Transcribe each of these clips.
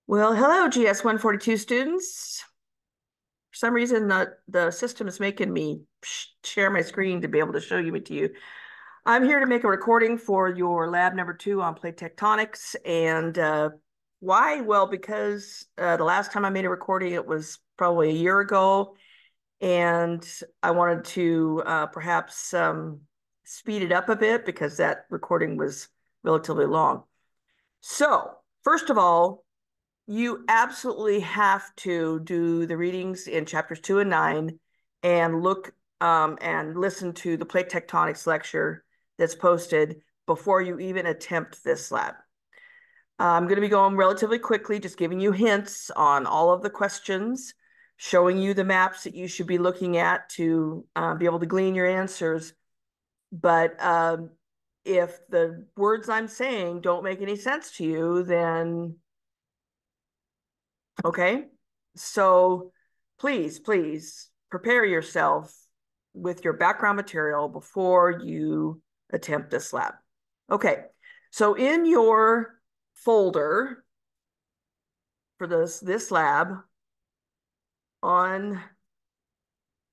Well, hello, GS 142 students. For some reason, the system is making me share my screen to be able to show you it to you. I'm here to make a recording for your lab number 2 on plate tectonics. And why? Well, because the last time I made a recording, it was probably a year ago. And I wanted to perhaps speed it up a bit because that recording was relatively long. So, first of all, you absolutely have to do the readings in chapters 2 and 9 and look and listen to the plate tectonics lecture that's posted before you even attempt this lab. I'm going to be going relatively quickly, just giving you hints on all of the questions, showing you the maps that you should be looking at to be able to glean your answers. But if the words I'm saying don't make any sense to you, then okay. So please prepare yourself with your background material before you attempt this lab. Okay. So in your folder for this lab on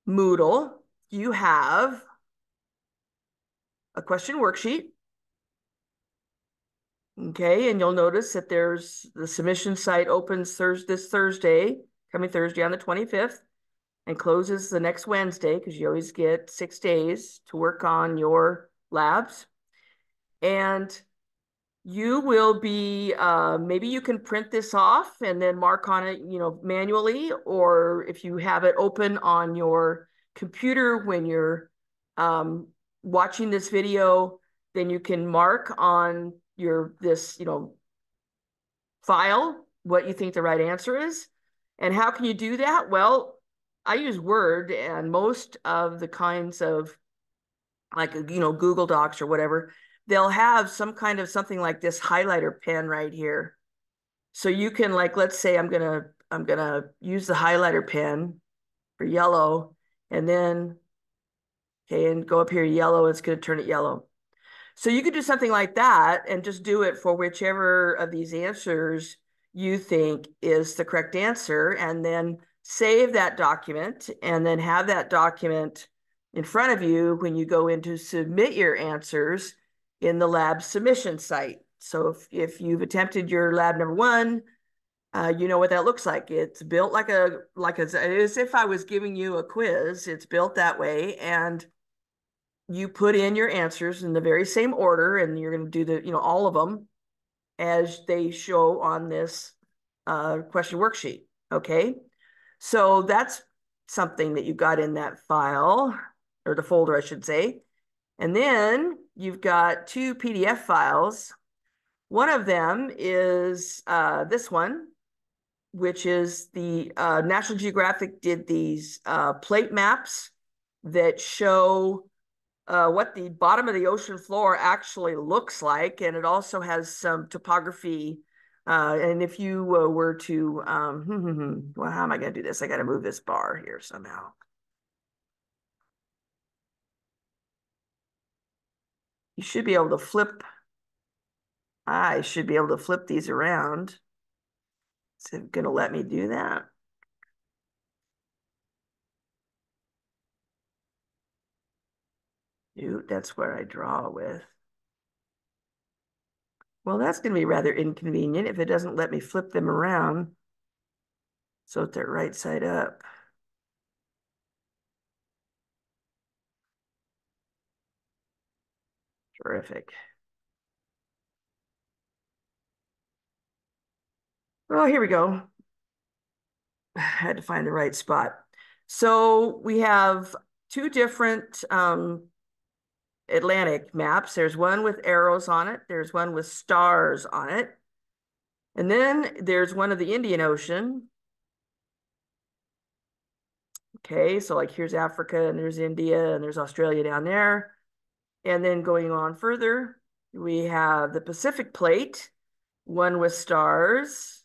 Moodle, you have a question worksheet. Okay, and you'll notice that there's the submission site opens this Thursday, coming Thursday on the 25th, and closes the next Wednesday because you always get 6 days to work on your labs. And you will be, maybe you can print this off and then mark on it, manually, or if you have it open on your computer when you're watching this video, then you can mark on this file what you think the right answer is. And how can you do that? Well, I use Word, and most of the kinds of Google Docs or whatever, they'll have some kind of something like this highlighter pen right here. So you can, like, let's say I'm gonna use the highlighter pen for yellow, and then and go up here yellow, it's gonna turn it yellow. So you could do something like that and just do it for whichever of these answers you think is the correct answer, and then save that document, and then have that document in front of you when you go in to submit your answers in the lab submission site. So if you've attempted your lab number 1, you know what that looks like. It's built as if I was giving you a quiz. It's built that way, and you put in your answers in the very same order, and you're going to do all of them as they show on this question worksheet. Okay, so that's something that you got in that file, or the folder, I should say. And then you've got 2 PDF files. One of them is this one, which is the National Geographic did these plate maps that show what the bottom of the ocean floor actually looks like. And it also has some topography. And if you were to, well, how am I going to do this? I got to move this bar here somehow. You should be able to flip. I should be able to flip these around. Is it going to let me do that? Dude, that's where I draw with. Well, that's going to be rather inconvenient if it doesn't let me flip them around so that they're right side up. Terrific. Oh, here we go. I had to find the right spot. So we have 2 different Atlantic maps. There's one with arrows on it. There's one with stars on it. And then there's one of the Indian Ocean. Okay, so like here's Africa, and there's India, and there's Australia down there. And then going on further, we have the Pacific Plate, one with stars.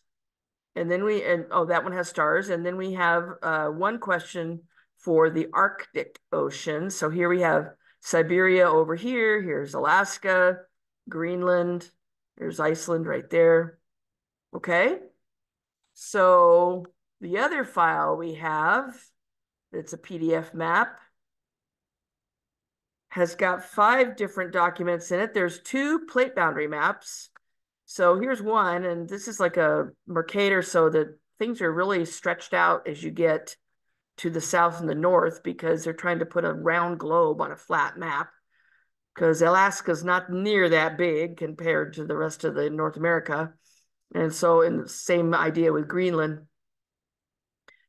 And then that one has stars. And then we have one question for the Arctic Ocean. So here we have Siberia over here. Here's Alaska, Greenland, There's Iceland right there. Okay. So the other file we have, it's a PDF map, has got 5 different documents in it. There's 2 plate boundary maps. So here's one, and this is like a Mercator, so that things are really stretched out as you get to the south and the north, because they're trying to put a round globe on a flat map, because Alaska's not near that big compared to the rest of the North America. And so, in the same idea with Greenland.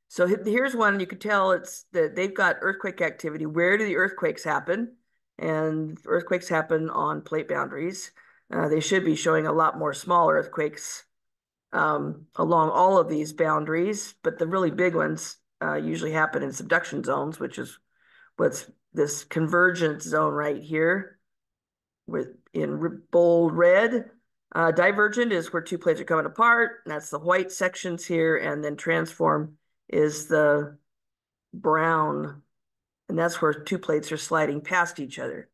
So here's one, you could tell it's that they've got earthquake activity. Where do the earthquakes happen? And earthquakes happen on plate boundaries. They should be showing a lot more small earthquakes along all of these boundaries, but the really big ones usually happen in subduction zones, which is what's this convergence zone right here with in bold red. Divergent is where 2 plates are coming apart, and that's the white sections here, and then transform is the brown, and that's where 2 plates are sliding past each other.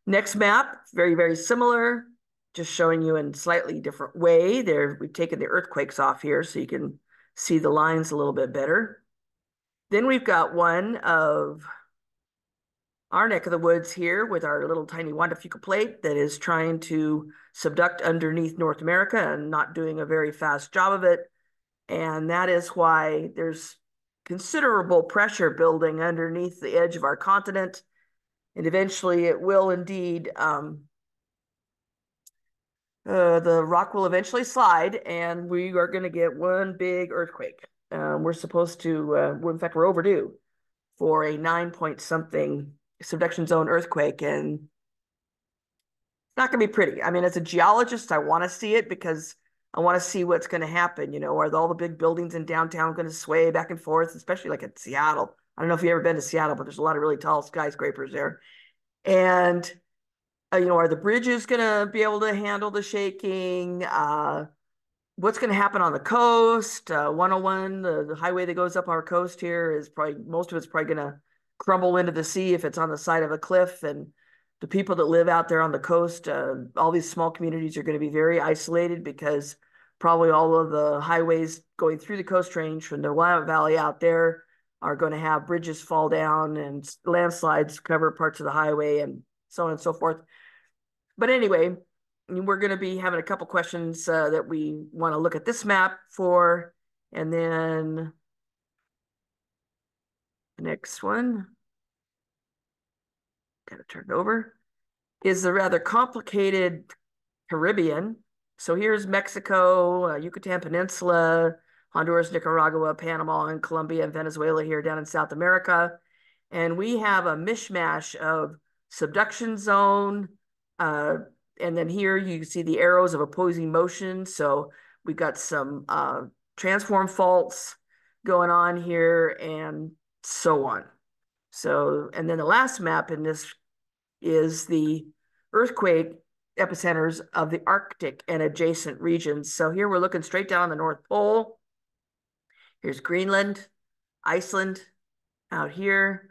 Next map, very, very similar, just showing you in slightly different way. There, we've taken the earthquakes off here so you can see the lines a little bit better. Then we've got one of our neck of the woods here with our little tiny Juan de Fuca plate that is trying to subduct underneath North America and not doing a very fast job of it. And that is why there's considerable pressure building underneath the edge of our continent. And eventually it will indeed, the rock will eventually slide, and we are going to get one big earthquake. We're supposed to, in fact, we're overdue for a 9-point-something subduction zone earthquake, and it's not going to be pretty. I mean, as a geologist, I want to see it because I want to see what's going to happen. You know, are all the big buildings in downtown going to sway back and forth, especially like at Seattle? I don't know if you've ever been to Seattle, but there's a lot of really tall skyscrapers there. And, you know, are the bridges going to be able to handle the shaking? What's going to happen on the coast? 101, the highway that goes up our coast here, is probably, most of it's probably going to crumble into the sea if it's on the side of a cliff. And the people that live out there on the coast, all these small communities are going to be very isolated, because probably all of the highways going through the Coast Range from the Willamette Valley out there are going to have bridges fall down and landslides cover parts of the highway and so on and so forth. But anyway, we're going to be having a couple questions that we want to look at this map for. And then the next one, got to turn it over, is the rather complicated Caribbean. So here's Mexico, Yucatan Peninsula, Honduras, Nicaragua, Panama, and Colombia, and Venezuela here down in South America. And we have a mishmash of subduction zone, and then here you can see the arrows of opposing motion. So we've got some transform faults going on here and so on. So, and then the last map in this is the earthquake epicenters of the Arctic and adjacent regions. So here we're looking straight down the North Pole. Here's Greenland, Iceland out here,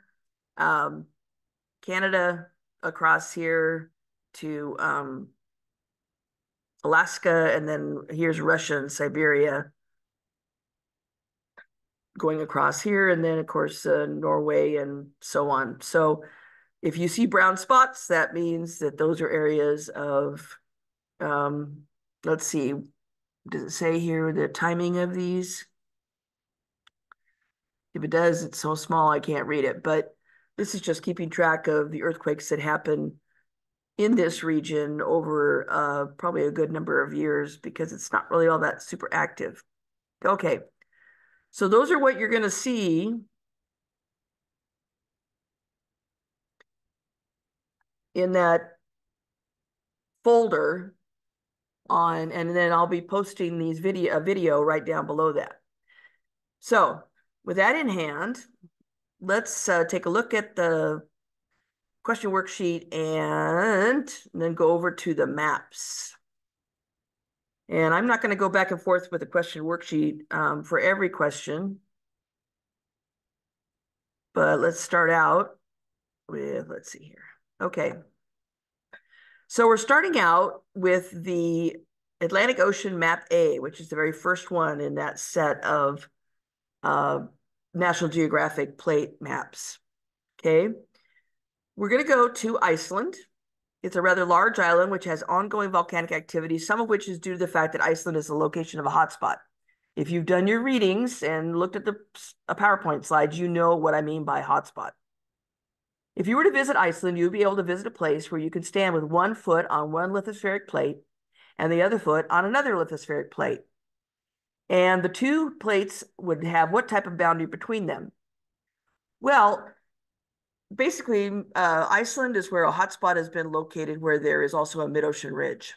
Canada across here to Alaska, and then here's Russia and Siberia going across here, and then of course Norway and so on. So if you see brown spots, that means that those are areas of, let's see, does it say here the timing of these? If it does, it's so small I can't read it, but this is just keeping track of the earthquakes that happen in this region over probably a good number of years, because it's not really all that super active. Okay, so those are what you're going to see in that folder on, and then I'll be posting these video right down below that. So with that in hand, let's take a look at the question worksheet and then go over to the maps. And I'm not going to go back and forth with the question worksheet for every question, but let's start out with, let's see here. Okay. So we're starting out with the Atlantic Ocean Map A, which is the very first one in that set of National Geographic plate maps. Okay. We're going to go to Iceland. It's a rather large island which has ongoing volcanic activity, some of which is due to the fact that Iceland is the location of a hotspot. If you've done your readings and looked at the PowerPoint slides, you know what I mean by hotspot. If you were to visit Iceland, you'd be able to visit a place where you could stand with one foot on one lithospheric plate and the other foot on another lithospheric plate. And the two plates would have what type of boundary between them? Well, basically, Iceland is where a hotspot has been located, where there is also a mid-ocean ridge.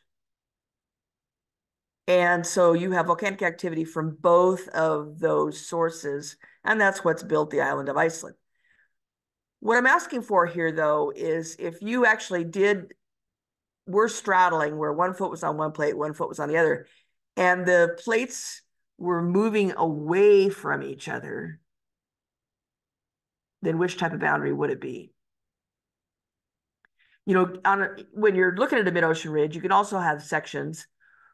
And so you have volcanic activity from both of those sources, and that's what's built the island of Iceland. What I'm asking for here, though, is if you actually were straddling where one foot was on one plate, one foot was on the other, and the plates were moving away from each other, then which type of boundary would it be? You know, when you're looking at a mid-ocean ridge, you can also have sections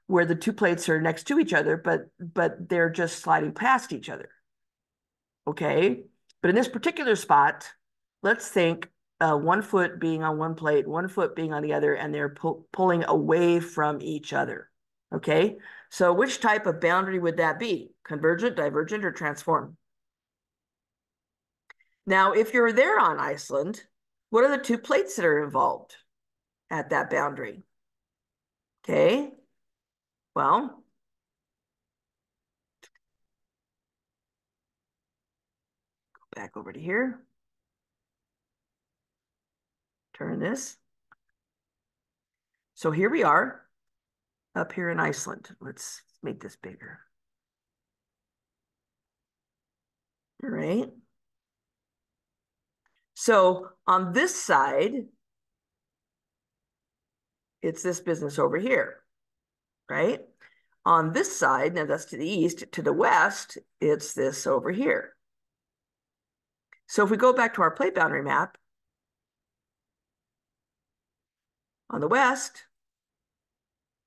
where the two plates are next to each other, but they're just sliding past each other. Okay, but in this particular spot, let's think one foot being on one plate, one foot being on the other, and they're pulling away from each other. Okay, so which type of boundary would that be? Convergent, divergent, or transform? Now, if you're there on Iceland, what are the two plates that are involved at that boundary? Okay, well, go back over to here. Turn this. So here we are up here in Iceland. Let's make this bigger. All right. So on this side, it's this business over here, right? On this side, now that's to the east, to the west, it's this over here. So if we go back to our plate boundary map, on the west,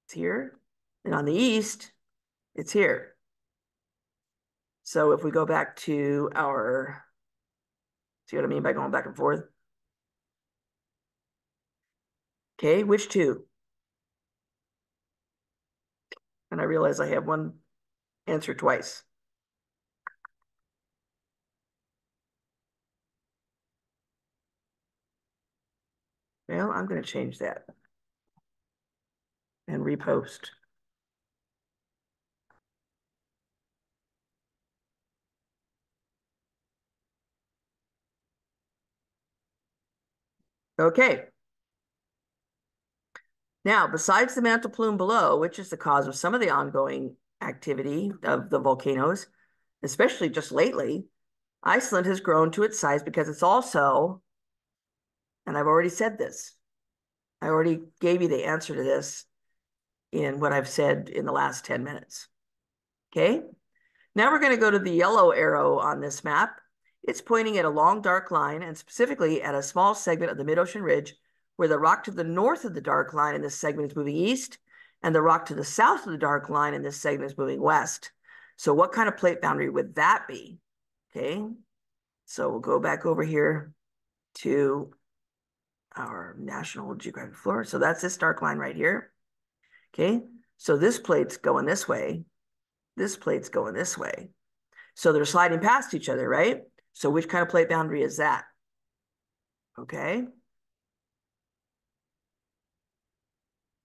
it's here, and on the east, it's here. So if we go back to our, see what I mean by going back and forth? Okay, which two? And I realize I have one answer twice. Well, I'm going to change that and repost. Okay. Now, besides the mantle plume below, which is the cause of some of the ongoing activity of the volcanoes, especially just lately, Iceland has grown to its size because it's also, and I've already said this, I already gave you the answer to this in what I've said in the last 10 minutes. Okay? Now we're going to go to the yellow arrow on this map. It's pointing at a long dark line and specifically at a small segment of the mid-ocean ridge where the rock to the north of the dark line in this segment is moving east and the rock to the south of the dark line in this segment is moving west. So what kind of plate boundary would that be? Okay, so we'll go back over here to our National Geographic Flora. So that's this dark line right here. Okay, so this plate's going this way. This plate's going this way. So they're sliding past each other, right? So which kind of plate boundary is that? Okay.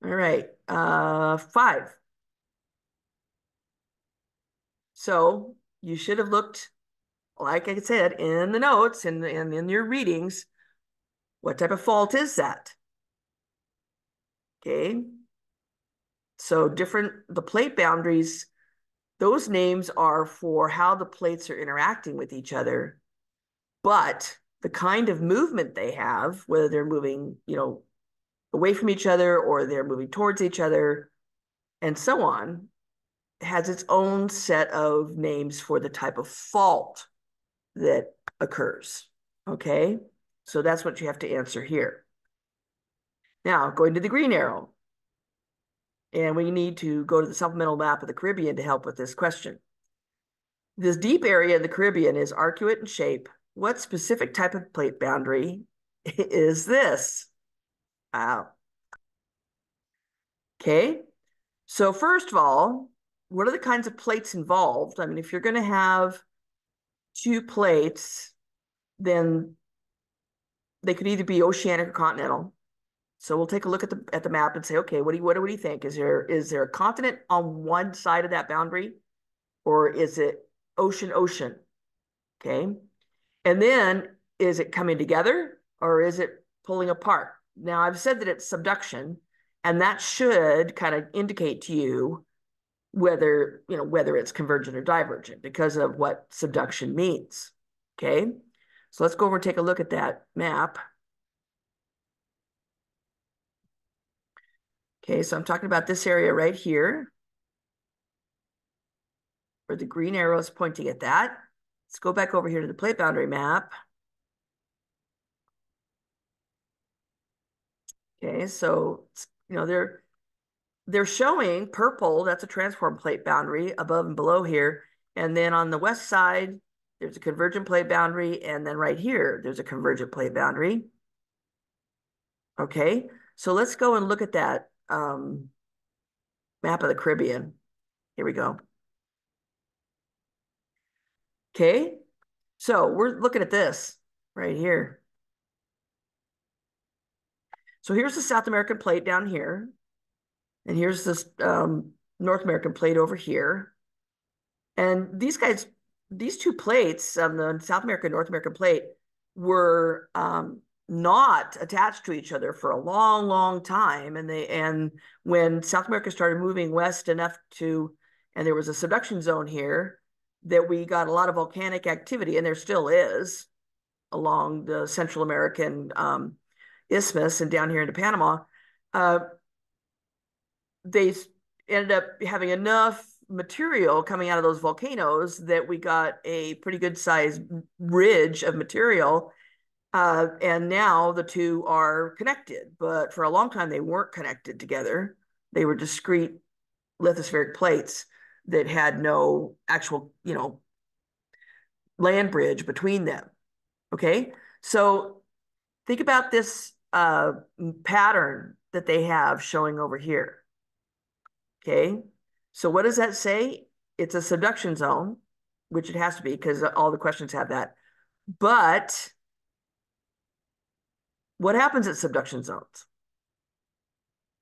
All right. 5. So you should have looked, like I said, in the notes and in your readings, what type of fault is that? Okay. So the plate boundaries, those names are for how the plates are interacting with each other, but the kind of movement they have, whether they're moving, away from each other or they're moving towards each other and so on, has its own set of names for the type of fault that occurs. Okay, so that's what you have to answer here. Now, going to the green arrow. And we need to go to the supplemental map of the Caribbean to help with this question. This deep area in the Caribbean is arcuate in shape. What specific type of plate boundary is this? Wow. Okay. So first of all, what are the kinds of plates involved? I mean, if you're going to have two plates, then they could either be oceanic or continental. So we'll take a look at the map and say, okay, what do you think? Is there a continent on one side of that boundary, or is it ocean? Okay. And then is it coming together or is it pulling apart? Now I've said that it's subduction, and that should kind of indicate to you whether it's convergent or divergent because of what subduction means. Okay. So let's go over and take a look at that map. Okay, so I'm talking about this area right here, where the green arrow is pointing at that. Let's go back over here to the plate boundary map. Okay, so they're showing purple, that's a transform plate boundary above and below here. And then on the west side, there's a convergent plate boundary. And then right here, there's a convergent plate boundary. Okay, so let's go and look at that map of the Caribbean. Here we go. Okay, so we're looking at this right here. So here's the South American plate down here. And here's this North American plate over here. And these two plates, the South American, North American plate, were not attached to each other for a long, long time. And when South America started moving west enough and there was a subduction zone here, that we got a lot of volcanic activity, and there still is along the Central American isthmus and down here into Panama. They ended up having enough material coming out of those volcanoes that we got a pretty good sized ridge of material. And now the two are connected, but for a long time they weren't connected together. They were discrete lithospheric plates that had no actual, land bridge between them. Okay. So think about this pattern that they have showing over here. Okay. So what does that say? It's a subduction zone, which it has to be because all the questions have that. But what happens at subduction zones?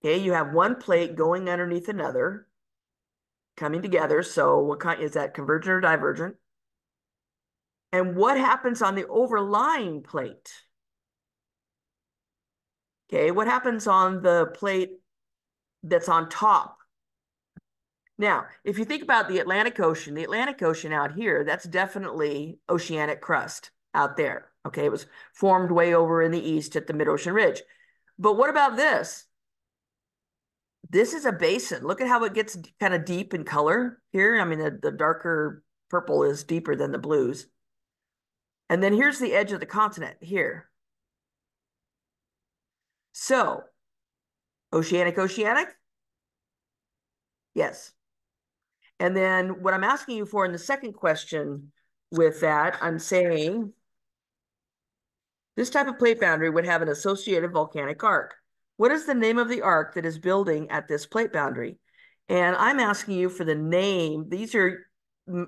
Okay, you have one plate going underneath another, coming together. So what kind is that, convergent or divergent? And what happens on the overlying plate? Okay, what happens on the plate that's on top? Now, if you think about the Atlantic Ocean out here, that's definitely oceanic crust out there. Okay, it was formed way over in the east at the mid-ocean ridge. But what about this? This is a basin. Look at how it gets kind of deep in color here. I mean, the darker purple is deeper than the blues. And then here's the edge of the continent here. So, oceanic? Yes. And then what I'm asking you for in the second question with that, I'm saying this type of plate boundary would have an associated volcanic arc. What is the name of the arc that is building at this plate boundary? And I'm asking you for the name. These are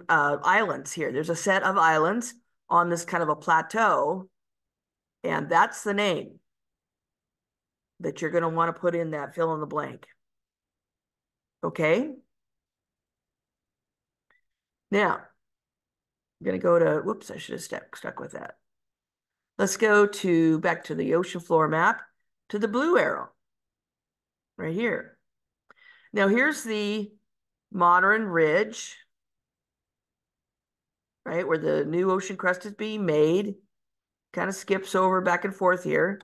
islands here. There's a set of islands on this kind of a plateau, and that's the name that you're going to want to put in that fill in the blank. Okay? Now, I'm going to go to, whoops, I should have stuck with that. Let's go back to the ocean floor map, to the blue arrow right here. Now here's the modern ridge, right, where the new ocean crust is being made. Kind of skips over back and forth here.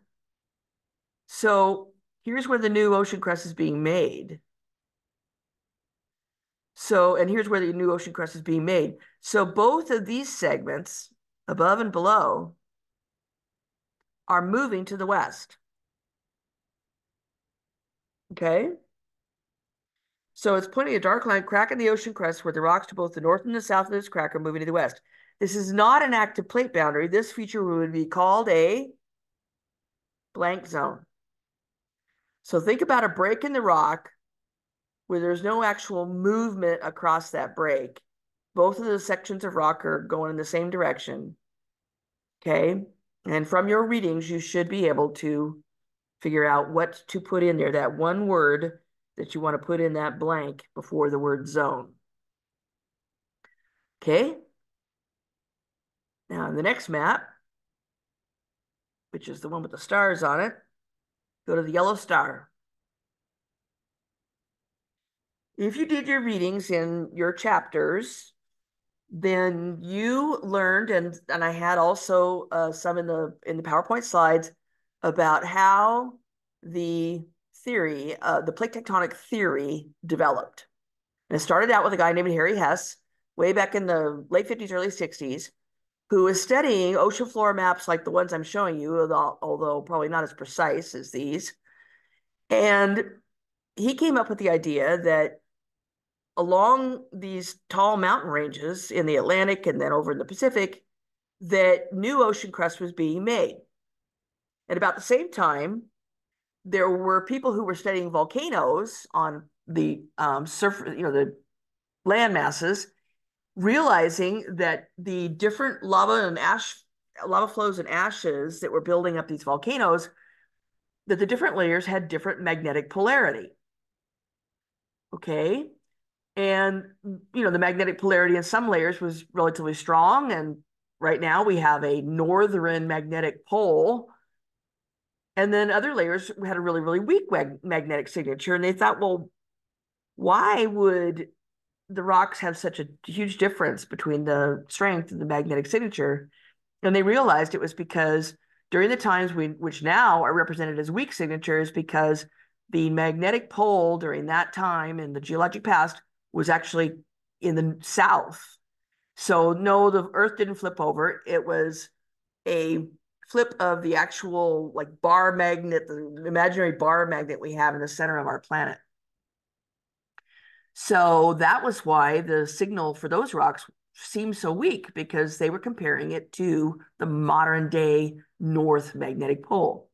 So here's where the new ocean crust is being made. So, and here's where the new ocean crust is being made. So both of these segments, above and below, are moving to the west. Okay? So it's pointing a dark line, crack in the ocean crust where the rocks to both the north and the south of this crack are moving to the west. This is not an active plate boundary. This feature would be called a blank zone. So think about a break in the rock where there's no actual movement across that break. Both of the sections of rock are going in the same direction. Okay. And from your readings, you should be able to figure out what to put in there, that one word that you want to put in that blank before the word zone. Okay. Now, in the next map, which is the one with the stars on it, go to the yellow star. If you did your readings in your chapters, then you learned, and I had also some in the PowerPoint slides about how the theory, the plate tectonic theory developed. And it started out with a guy named Harry Hess way back in the late 50s, early 60s, who was studying ocean floor maps like the ones I'm showing you, although probably not as precise as these. And he came up with the idea that along these tall mountain ranges in the Atlantic and then over in the Pacific, that new ocean crust was being made. At about the same time, there were people who were studying volcanoes on the surface, the land masses, realizing that the different lava flows and ashes that were building up these volcanoes, that the different layers had different magnetic polarity. Okay. And, the magnetic polarity in some layers was relatively strong. And right now we have a northern magnetic pole. And then other layers had a really, really weak magnetic signature. And they thought, well, why would the rocks have such a huge difference between the strength and the magnetic signature? And they realized it was because during the times which now are represented as weak signatures, because the magnetic pole during that time in the geologic past was actually in the south. So no, the Earth didn't flip over. It was a flip of the actual bar magnet, the imaginary bar magnet we have in the center of our planet. So that was why the signal for those rocks seemed so weak, because they were comparing it to the modern day North magnetic pole.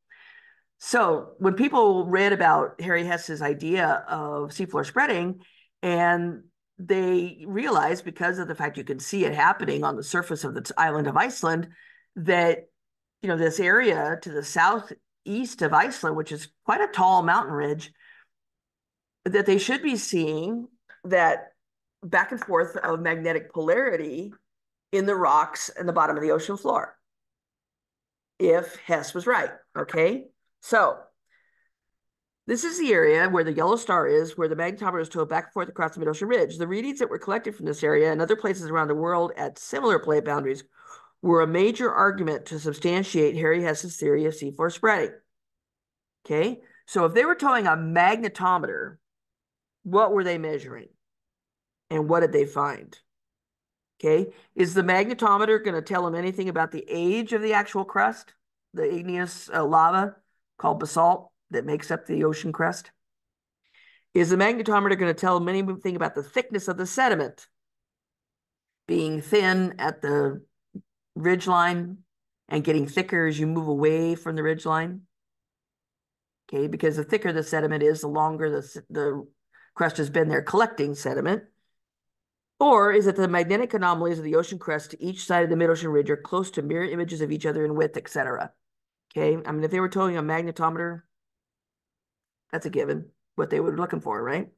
So when people read about Harry Hess's idea of seafloor spreading, and they realized, because of the fact you can see it happening on the surface of the island of Iceland, that this area to the southeast of Iceland, which is quite a tall mountain ridge, that they should be seeing that back and forth of magnetic polarity in the rocks in the bottom of the ocean floor, if Hess was right. Okay, so this is the area where the yellow star is, where the magnetometer is towed back and forth across the mid-ocean ridge. The readings that were collected from this area and other places around the world at similar plate boundaries were a major argument to substantiate Harry Hess's theory of seafloor spreading. Okay, so if they were towing a magnetometer, what were they measuring? And what did they find? Okay, is the magnetometer going to tell them anything about the age of the actual crust, the igneous lava called basalt that makes up the ocean crust? Is the magnetometer going to tell them anything about the thickness of the sediment, being thin at the ridgeline and getting thicker as you move away from the ridgeline? Okay, because the thicker the sediment is, the longer the crust has been there collecting sediment. Or is it the magnetic anomalies of the ocean crust to each side of the mid-ocean ridge are close to mirror images of each other in width, etc.? Okay, I mean, if they were towing a magnetometer, that's a given, what they were looking for, right?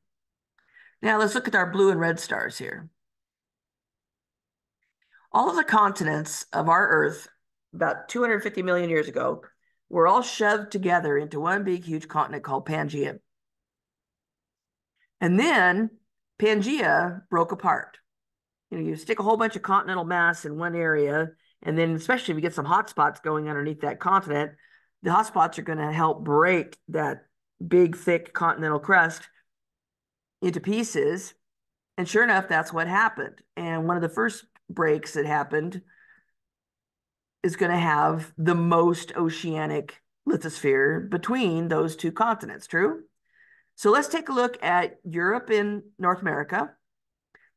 Now let's look at our blue and red stars here. All of the continents of our Earth, about 250 million years ago, were all shoved together into one big, huge continent called Pangaea. And then Pangaea broke apart. You stick a whole bunch of continental mass in one area, and then especially if you get some hot spots going underneath that continent, the hot spots are going to help break that big, thick continental crust into pieces. And sure enough, that's what happened. And one of the first breaks that happened is going to have the most oceanic lithosphere between those two continents, true? So let's take a look at Europe and North America.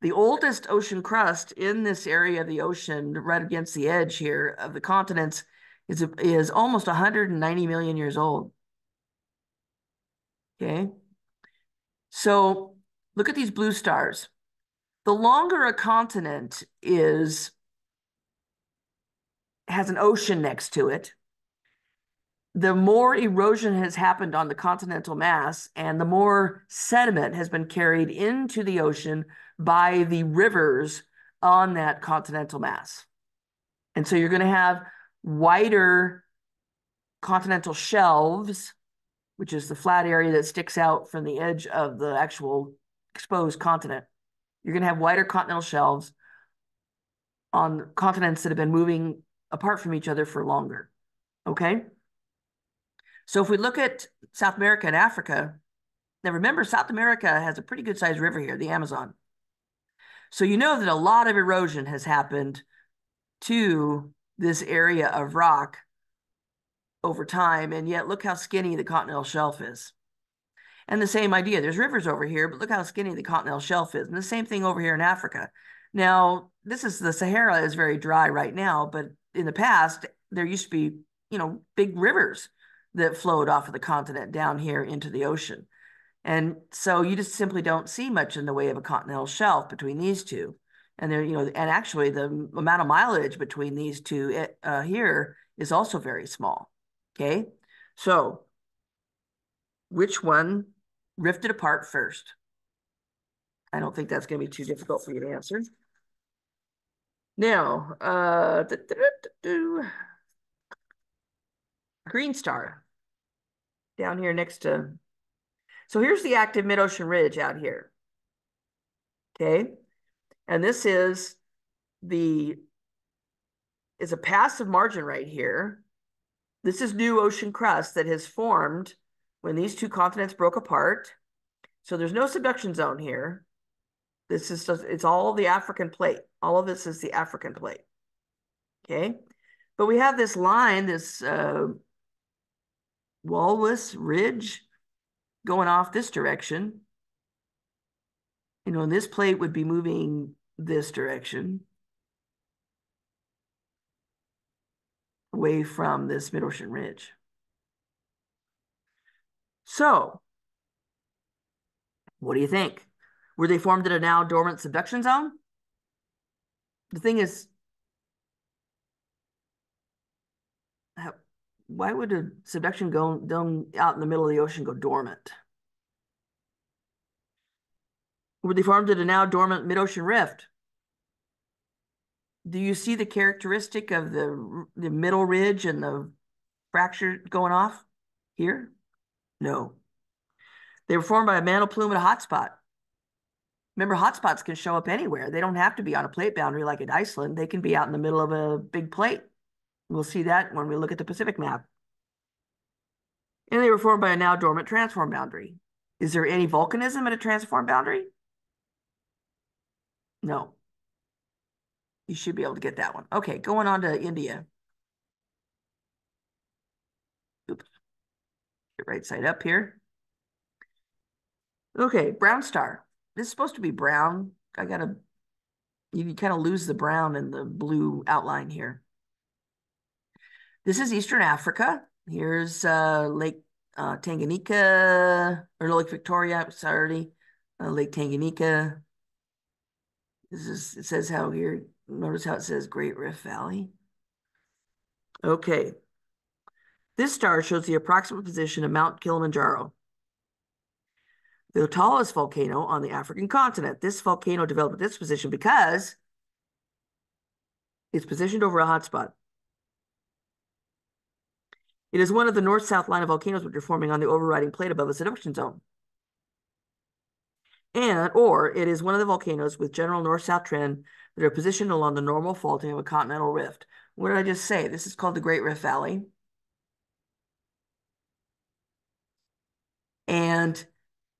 The oldest ocean crust in this area of the ocean, right against the edge here of the continents, is almost 190 million years old. Okay. So look at these blue stars. The longer a continent has an ocean next to it, the more erosion has happened on the continental mass and the more sediment has been carried into the ocean by the rivers on that continental mass. And so you're going to have wider continental shelves, which is the flat area that sticks out from the edge of the actual exposed continent. You're going to have wider continental shelves on continents that have been moving apart from each other for longer. Okay? So if we look at South America and Africa, now remember, South America has a pretty good sized river here, the Amazon. So you know that a lot of erosion has happened to this area of rock over time, and yet look how skinny the continental shelf is. And the same idea, there's rivers over here, but look how skinny the continental shelf is. And the same thing over here in Africa. Now, the Sahara is very dry right now, but in the past, there used to be, big rivers that flowed off of the continent down here into the ocean. And so you just simply don't see much in the way of a continental shelf between these two. And and actually the amount of mileage between these two here is also very small. Okay. So which one rifted apart first? I don't think that's going to be too difficult for you to answer. Now, green star down here next to, so here's the active mid-ocean ridge out here. Okay. And this is a passive margin right here. This is new ocean crust that has formed when these two continents broke apart. So there's no subduction zone here. It's all the African plate. All of this is the African plate. Okay. But we have this line, this Walvis Ridge going off this direction. And this plate would be moving this direction away from this mid-ocean ridge. So, what do you think? Were they formed in a now dormant subduction zone? The thing is, why would a subduction zone out in the middle of the ocean go dormant? Were they formed in a now dormant mid-ocean rift? Do you see the characteristic of the middle ridge and the fracture going off here? No. They were formed by a mantle plume at a hotspot. Remember, hotspots can show up anywhere. They don't have to be on a plate boundary like at Iceland. They can be out in the middle of a big plate. We'll see that when we look at the Pacific map. And they were formed by a now dormant transform boundary. Is there any volcanism at a transform boundary? No. You should be able to get that one. Okay, going on to India. Oops. Get right side up here. Okay, brown star. This is supposed to be brown. You kind of lose the brown and the blue outline here. This is Eastern Africa. Here's Lake Tanganyika, or Lake Victoria, sorry, Lake Tanganyika. It says how here, notice how it says Great Rift Valley. Okay. This star shows the approximate position of Mount Kilimanjaro, the tallest volcano on the African continent. This volcano developed at this position because it's positioned over a hotspot. It is one of the north-south line of volcanoes which are forming on the overriding plate above the subduction zone. Or it is one of the volcanoes with general north-south trend that are positioned along the normal faulting of a continental rift. What did I just say? This is called the Great Rift Valley. And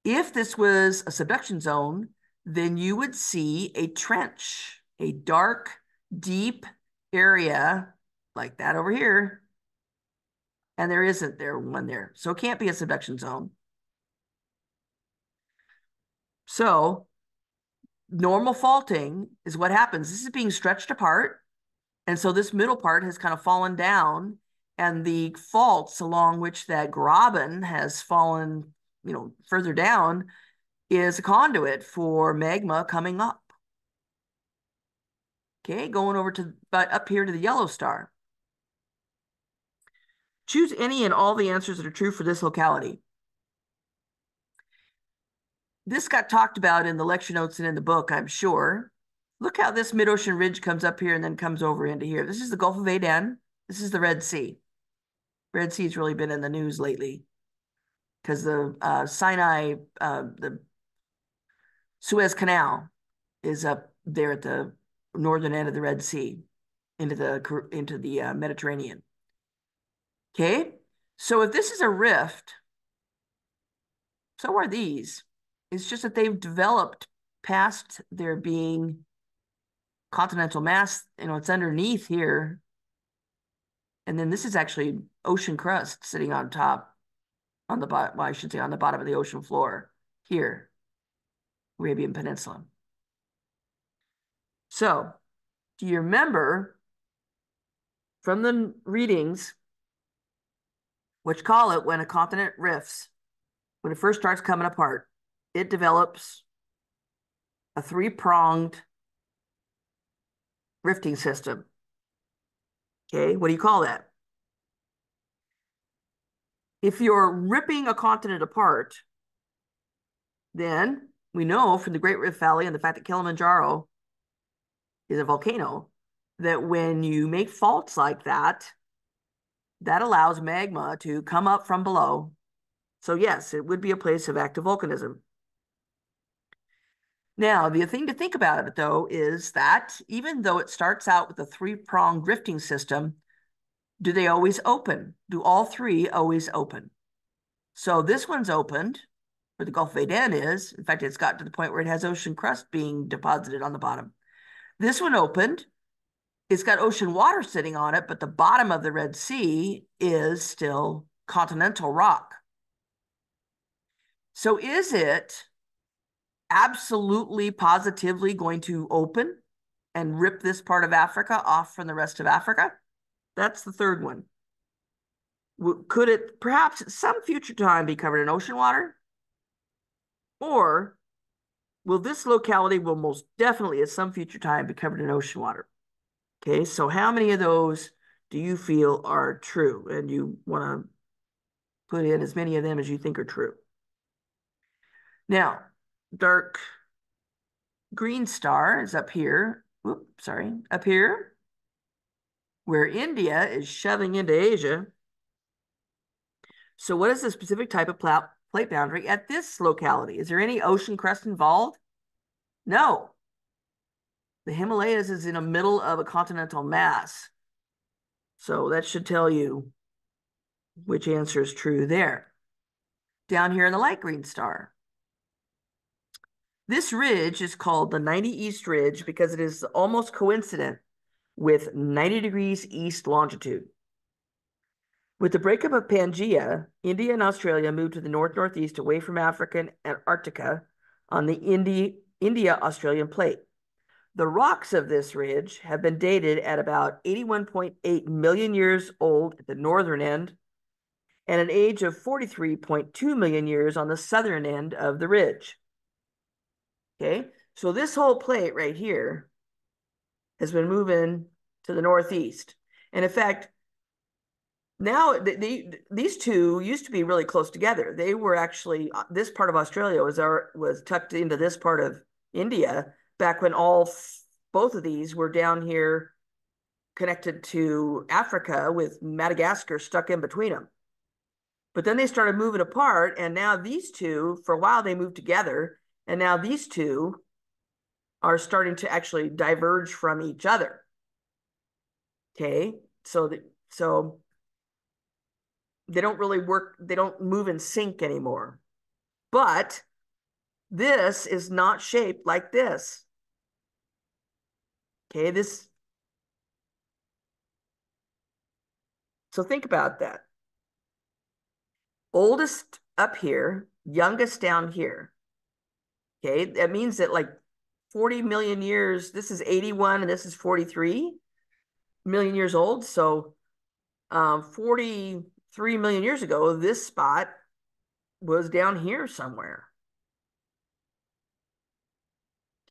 if this was a subduction zone, then you would see a trench, a dark, deep area like that over here. And there isn't one there. So it can't be a subduction zone. So normal faulting is what happens. This is being stretched apart. And so this middle part has kind of fallen down, and the faults along which that graben has fallen, further down is a conduit for magma coming up. Okay, going over to up here to the yellow star. Choose any and all the answers that are true for this locality. This got talked about in the lecture notes and in the book, I'm sure. Look how this mid-ocean ridge comes up here and then comes over into here. This is the Gulf of Aden. This is the Red Sea. Red Sea's really been in the news lately because the the Suez Canal is up there at the northern end of the Red Sea into the Mediterranean. Okay, so if this is a rift, so are these. It's just that they've developed past there being continental mass. It's underneath here. And then this is actually ocean crust sitting on top, on the bottom, well, I should say on the bottom of the ocean floor here, Arabian Peninsula. So, do you remember from the readings, what you call it when a continent rifts, when it first starts coming apart, it develops a three-pronged rifting system. Okay, what do you call that? If you're ripping a continent apart, then we know from the Great Rift Valley and the fact that Kilimanjaro is a volcano, that when you make faults like that, that allows magma to come up from below. So yes, it would be a place of active volcanism. Now, the thing to think about it, though, is that even though it starts out with a three-pronged rifting system, do they always open? Do all three always open? So this one's opened, where the Gulf of Aden is. In fact, it's got to the point where it has ocean crust being deposited on the bottom. This one opened. It's got ocean water sitting on it, but the bottom of the Red Sea is still continental rock. So is it absolutely positively going to open and rip this part of Africa off from the rest of Africa? That's the third one. Could it perhaps at some future time be covered in ocean water? Or will this locality will most definitely at some future time be covered in ocean water? Okay, so how many of those do you feel are true? And you want to put in as many of them as you think are true. Now, dark green star is up here. Up here, where India is shoving into Asia. So what is the specific type of plate boundary at this locality? Is there any ocean crust involved? No. The Himalayas is in the middle of a continental mass. So that should tell you which answer is true there. Down here in the light green star. This ridge is called the 90 East Ridge because it is almost coincident with 90 degrees east longitude. With the breakup of Pangaea, India and Australia moved to the north-northeast away from Africa and Antarctica on the India-Australian plate. The rocks of this ridge have been dated at about 81.8 million years old at the northern end and an age of 43.2 million years on the southern end of the ridge. Okay, so this whole plate right here has been moving to the northeast. And in fact, now these two used to be really close together. They were actually, this part of Australia was tucked into this part of India back when both of these were down here connected to Africa with Madagascar stuck in between them. But then they started moving apart, and now these two, for a while they moved together, and now these two are starting to actually diverge from each other. Okay, so they don't really work, they don't move in sync anymore. But this is not shaped like this. Okay, so think about that. Oldest up here, youngest down here. Okay, that means that like 40 million years, this is 81 and this is 43 million years old. So 43 million years ago, this spot was down here somewhere.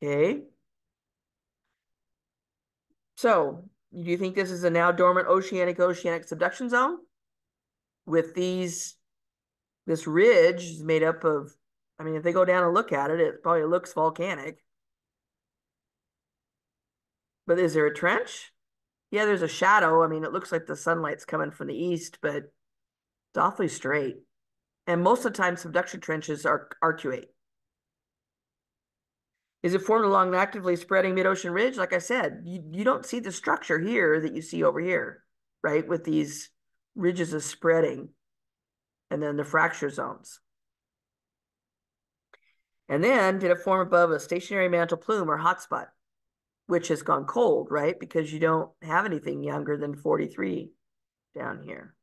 Okay. So do you think this is a now dormant oceanic subduction zone with this ridge is made up of, I mean, if they go down and look at it, it probably looks volcanic. But is there a trench? Yeah, there's a shadow. I mean, it looks like the sunlight's coming from the east, but it's awfully straight. And most of the time, subduction trenches are arcuate. Is it formed along an actively spreading mid-ocean ridge? Like I said, you don't see the structure here that you see over here, right? With these ridges of spreading and then the fracture zones. And then did it form above a stationary mantle plume or hotspot, which has gone cold, right? Because you don't have anything younger than 43 down here.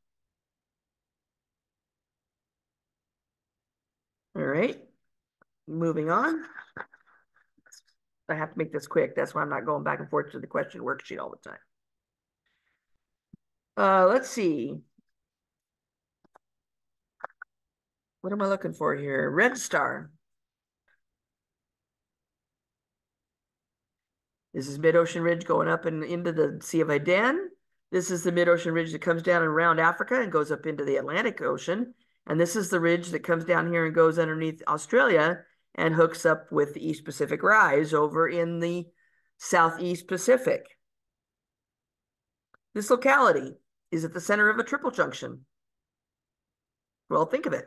All right, moving on. I have to make this quick. That's why I'm not going back and forth to the question worksheet all the time. Let's see. What am I looking for here? Red star. This is mid-ocean ridge going up and into the Sea of Aden. This is the mid-ocean ridge that comes down and around Africa and goes up into the Atlantic Ocean. And this is the ridge that comes down here and goes underneath Australia and hooks up with the East Pacific Rise over in the Southeast Pacific. This locality is at the center of a triple junction. Well, think of it.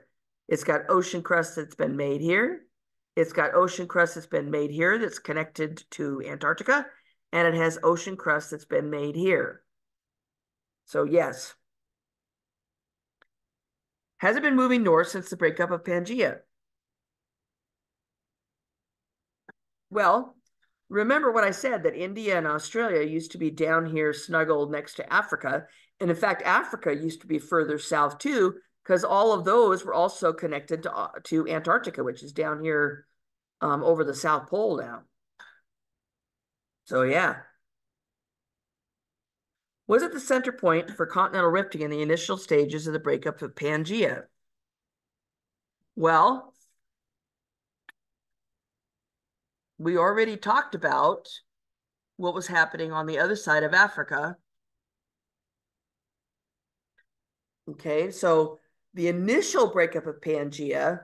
It's got ocean crust that's been made here. It's got ocean crust that's been made here that's connected to Antarctica, and it has ocean crust that's been made here. So yes. Has it been moving north since the breakup of Pangaea? Well, remember what I said, that India and Australia used to be down here snuggled next to Africa. And in fact, Africa used to be further south too, because all of those were also connected to Antarctica, which is down here over the South Pole now. So yeah. Was it the center point for continental rifting in the initial stages of the breakup of Pangaea? Well, we already talked about what was happening on the other side of Africa. Okay, so the initial breakup of Pangaea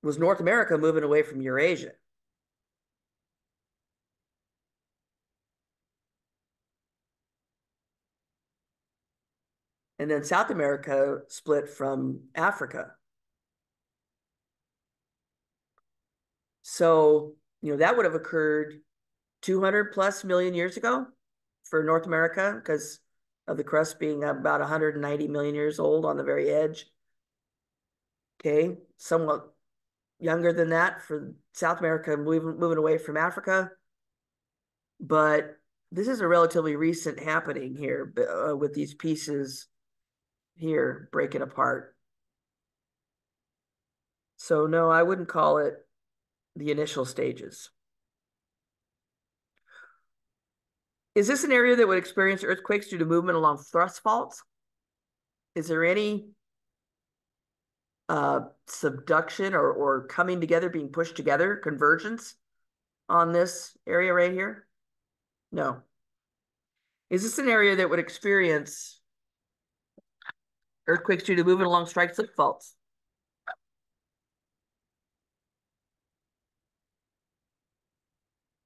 was North America moving away from Eurasia. And then South America split from Africa. So, that would have occurred 200 plus million years ago for North America because of the crust being about 190 million years old on the very edge. Okay, somewhat younger than that for South America moving away from Africa. But this is a relatively recent happening here with these pieces here breaking apart. So no, I wouldn't call it the initial stages. Is this an area that would experience earthquakes due to movement along thrust faults? Is there any subduction or coming together, being pushed together, convergence on this area right here? No. Is this an area that would experience earthquakes due to movement along strike slip faults?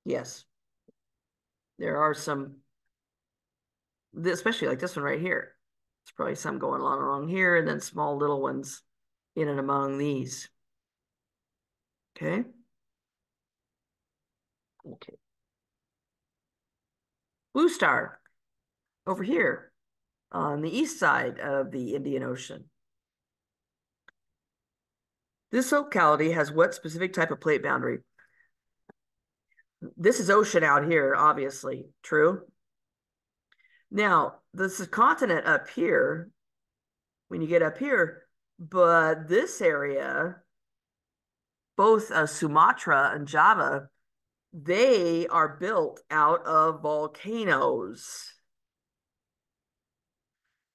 Yes. There are some, especially like this one right here. There's probably some going along here and then small little ones in and among these. Okay. Okay. Blue star over here on the east side of the Indian Ocean. This locality has what specific type of plate boundary? This is ocean out here, obviously. True. Now, this is continent up here when you get up here, but this area both Sumatra and Java, they are built out of volcanoes.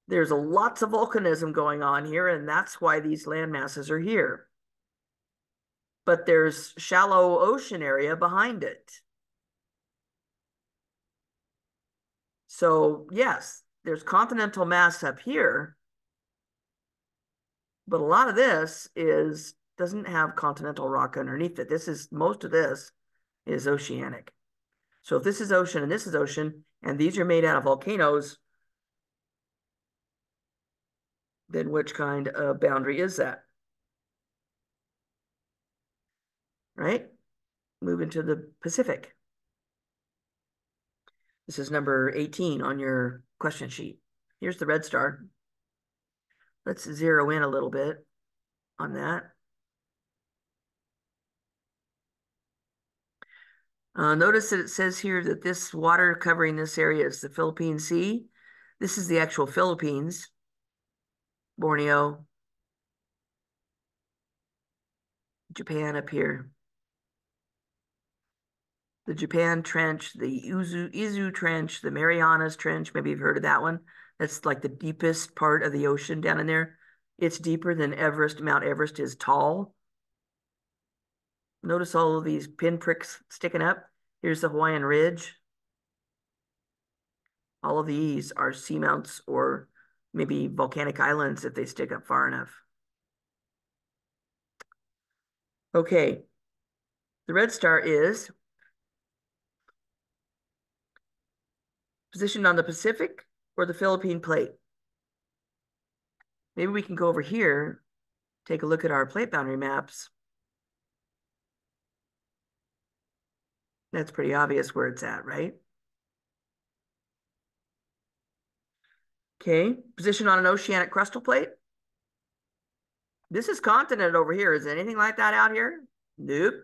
There's lots of volcanism going on here, and that's why these land masses are here. But there's shallow ocean area behind it. So yes, there's continental mass up here, but a lot of this doesn't have continental rock underneath it. Most of this is oceanic. So if this is ocean and this is ocean, and these are made out of volcanoes, then which kind of boundary is that? Right? Move into the Pacific. This is number 18 on your question sheet. Here's the red star. Let's zero in a little bit on that. Notice that it says here that this water covering this area is the Philippine Sea. This is the actual Philippines, Borneo, Japan up here. The Japan Trench, the Izu Trench, the Marianas Trench, maybe you've heard of that one. That's like the deepest part of the ocean down in there. It's deeper than Everest. Mount Everest is tall. Notice all of these pinpricks sticking up. Here's the Hawaiian Ridge. All of these are seamounts or maybe volcanic islands if they stick up far enough. Okay, the red star is positioned on the Pacific or the Philippine plate. Maybe we can go over here, take a look at our plate boundary maps. That's pretty obvious where it's at, right? Okay, position on an oceanic crustal plate. This is continent over here. Is anything like that out here? Nope.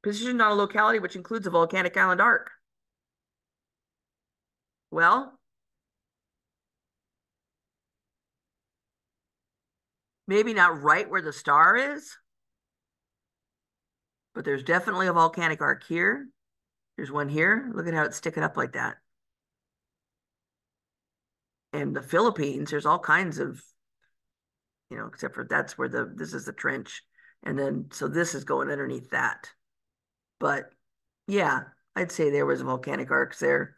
Positioned on a locality which includes a volcanic island arc. Well, maybe not right where the star is, but there's definitely a volcanic arc here. There's one here. Look at how it's sticking up like that. And the Philippines, there's all kinds of, except for that's where this is the trench. And then, so this is going underneath that. But yeah, I'd say there was volcanic arcs there.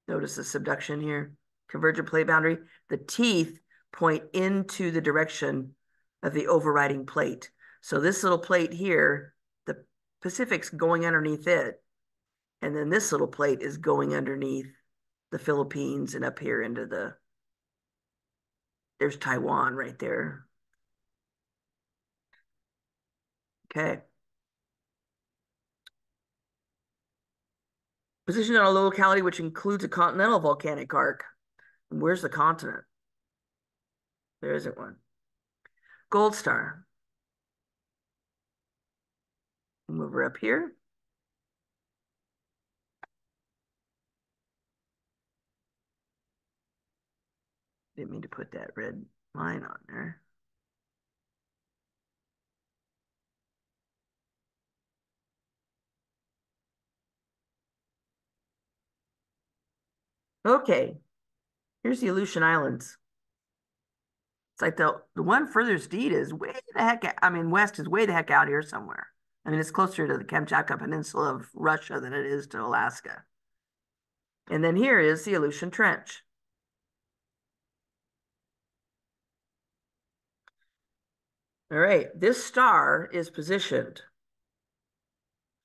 Notice the subduction here, convergent plate boundary. The teeth point into the direction of the overriding plate. So this little plate here, the Pacific's going underneath it. And then this little plate is going underneath the Philippines and up here into there's Taiwan right there. Okay. Positioned on a locality which includes a continental volcanic arc. Where's the continent? There isn't one. Gold star. Move her up here. Didn't mean to put that red line on there. Okay, here's the Aleutian Islands. It's like the one furthest east is way the heck, west is way the heck out here somewhere. I mean, it's closer to the Kamchatka Peninsula of Russia than it is to Alaska. And then here is the Aleutian Trench. All right, this star is positioned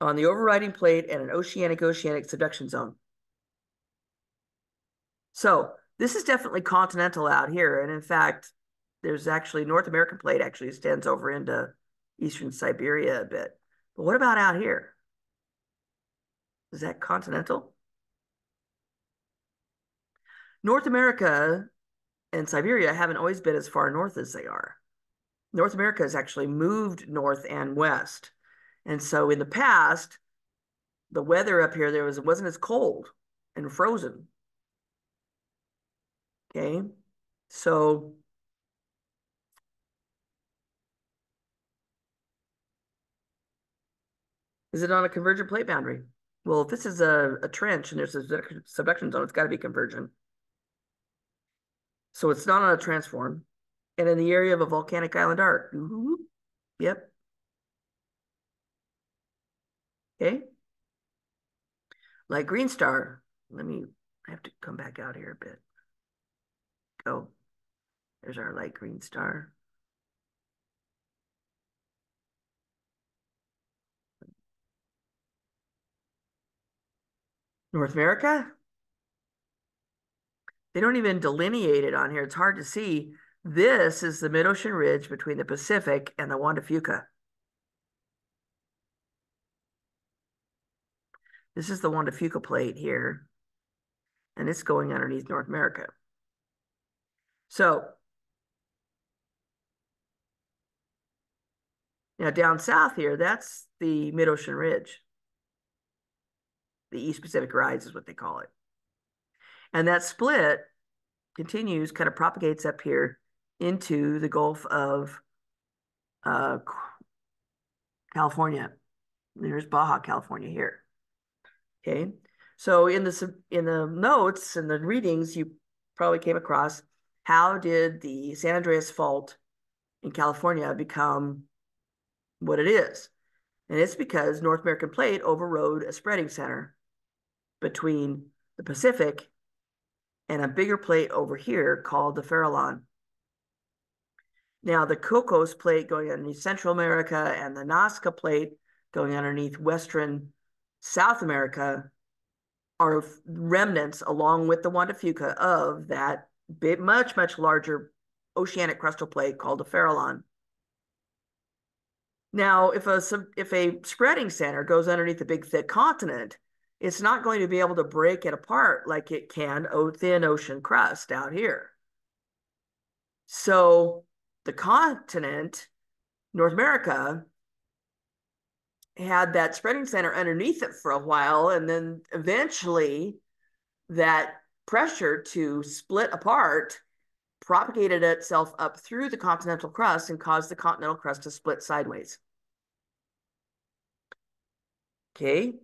on the overriding plate and an oceanic subduction zone. So this is definitely continental out here. And in fact, there's actually North American plate actually extends over into eastern Siberia a bit. But what about out here? Is that continental? North America and Siberia haven't always been as far north as they are. North America has actually moved north and west. And so in the past, the weather up here, it wasn't as cold and frozen. Okay. So Is it on a convergent plate boundary? Well, if this is a trench and there's a subduction zone, it's got to be convergent. So it's not on a transform. And in the area of a volcanic island arc. Yep. Okay. Light green star. I have to come back out here a bit. Go. There's our light green star. North America? They don't even delineate it on here. It's hard to see. This is the mid-ocean ridge between the Pacific and the Juan de Fuca. This is the Juan de Fuca plate here, and it's going underneath North America. So now down south here, that's the mid-ocean ridge. The East Pacific Rise is what they call it. And that split continues, kind of propagates up here into the Gulf of California. There's Baja California here. Okay. So in the notes and the readings, you probably came across, how did the San Andreas Fault in California become what it is? And it's because North American Plate overrode a spreading center between the Pacific and a bigger plate over here called the Farallon. Now, the Cocos Plate going underneath Central America and the Nazca Plate going underneath Western South America are remnants, along with the Juan de Fuca, of that big, much, much larger oceanic crustal plate called the Farallon. Now, if a spreading center goes underneath a big, thick continent, it's not going to be able to break it apart like it can thin ocean crust out here. So the continent, North America, had that spreading center underneath it for a while, and then eventually that pressure to split apart propagated itself up through the continental crust and caused the continental crust to split sideways. Okay.